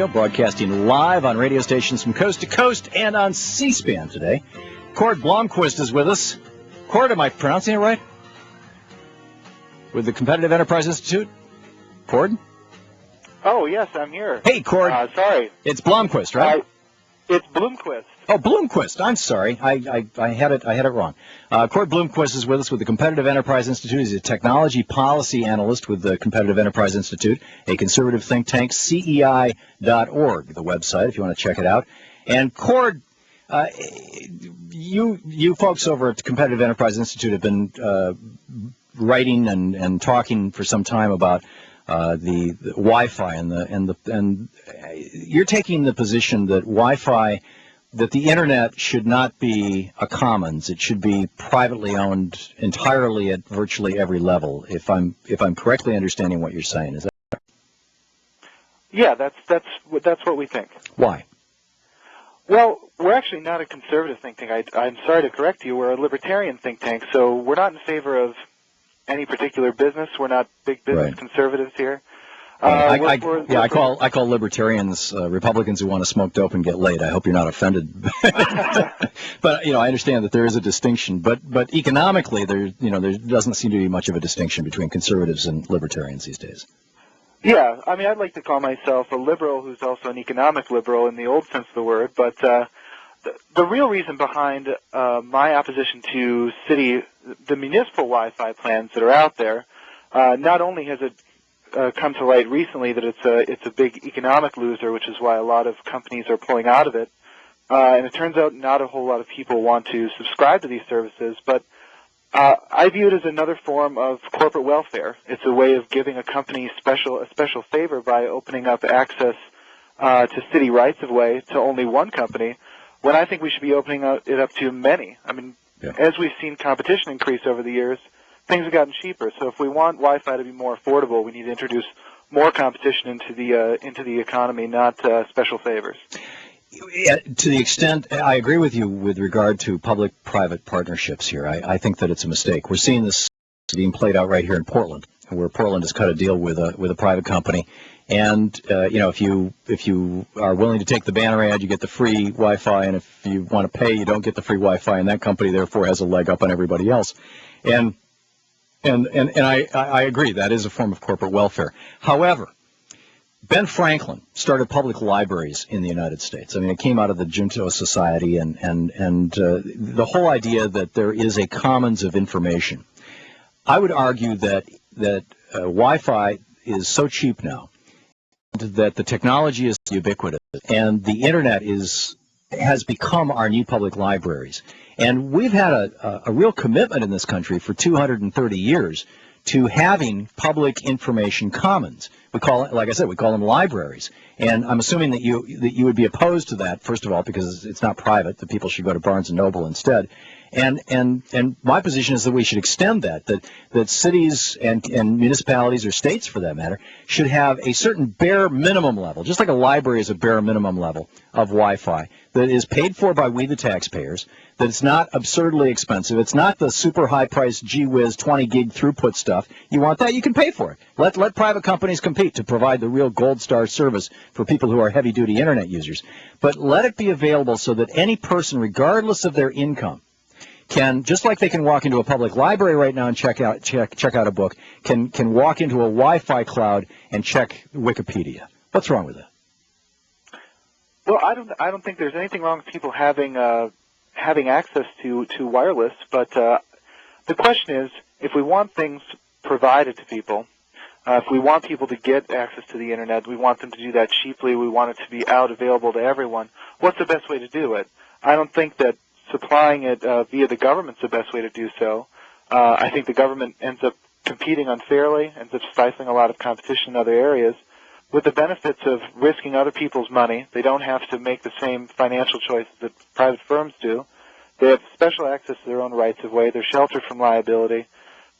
Broadcasting live on radio stations from coast to coast and on C-SPAN today. Cord Blomquist is with us. Cord, am I pronouncing it right? With the Competitive Enterprise Institute? Cord? Oh, yes, I'm here. Hey, Cord. Sorry. It's Blomquist, right? It's Blomquist. Oh, Blomquist. I'm sorry. I had it wrong. Cord Blomquist is with us with the Competitive Enterprise Institute. He's a technology policy analyst with the Competitive Enterprise Institute, a conservative think tank, CEI.org, the website, if you want to check it out. And Cord, you folks over at the Competitive Enterprise Institute have been writing and talking for some time about the Wi-Fi and you're taking the position that Wi-Fi, that the internet should not be a commons. It should be privately owned entirely at virtually every level. If I'm correctly understanding what you're saying, is that right? Yeah, that's what we think. Why? Well, we're actually not a conservative think tank. I'm sorry to correct you. We're a libertarian think tank, so we're not in favor of any particular business. We're not big business conservatives here. I call libertarians Republicans who want to smoke dope and get laid. I hope you're not offended. But I understand that there is a distinction. But economically, there doesn't seem to be much of a distinction between conservatives and libertarians these days. Yeah, I mean, I'd like to call myself a liberal who's also an economic liberal in the old sense of the word. But the real reason behind my opposition to the municipal Wi-Fi plans that are out there, not only has it come to light recently that it's a big economic loser, which is why a lot of companies are pulling out of it, and it turns out not a whole lot of people want to subscribe to these services. But I view it as another form of corporate welfare. It's a way of giving a company a special favor by opening up access to city rights of way to only one company, when I think we should be opening it up to many. I mean, as we've seen competition increase over the years, things have gotten cheaper. So if we want Wi-Fi to be more affordable, we need to introduce more competition into the economy, not special favors. Yeah, to the extent, I agree with you with regard to public-private partnerships here. I think that it's a mistake. We're seeing this being played out right here in Portland, where Portland has cut a deal with a private company. And if you are willing to take the banner ad, you get the free Wi-Fi, and if you want to pay, you don't get the free Wi-Fi, and that company therefore has a leg up on everybody else. And I agree, that is a form of corporate welfare. However, Ben Franklin started public libraries in the United States. I mean, it came out of the Junto Society, and the whole idea that there is a commons of information. I would argue that Wi-Fi is so cheap now that the technology is ubiquitous, and the internet has become our new public libraries. And we've had a real commitment in this country for 230 years to having public information commons. We call it, like I said, we call them libraries. And I'm assuming that you would be opposed to that, first of all, because it's not private, that people should go to Barnes & Noble instead. And my position is that we should extend that cities and municipalities, or states for that matter, should have a certain bare minimum level, just like a library is a bare minimum level of Wi-Fi, that is paid for by we the taxpayers, that it's not absurdly expensive. It's not the super high-priced gee-whiz 20-gig throughput stuff. You want that, you can pay for it. Let private companies compete to provide the real gold star service for people who are heavy-duty internet users. But let it be available so that any person, regardless of their income, can, just like they can walk into a public library right now and check out a book, can walk into a Wi-Fi cloud and check Wikipedia. What's wrong with that? Well, I don't think there's anything wrong with people having access to wireless, but the question is, if we want things provided to people, if we want people to get access to the internet, we want them to do that cheaply, we want it to be available to everyone, what's the best way to do it? I don't think that supplying it via the government's the best way to do so. I think the government ends up competing unfairly, ends up stifling a lot of competition in other areas, with the benefits of risking other people's money. They don't have to make the same financial choices that private firms do. They have special access to their own rights of way. They're sheltered from liability.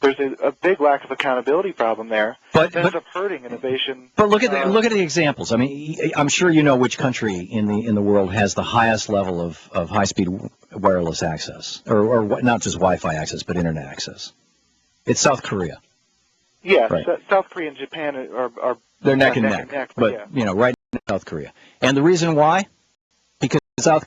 There's a big lack of accountability problem there. But it ends up hurting innovation. But look at the examples. I mean, I'm sure you know which country in the world has the highest level of high-speed wireless access, or not just Wi-Fi access, but internet access. It's South Korea. Yes, right. South Korea and Japan are they're neck and neck. But yeah. Right South Korea. And the reason why? Because South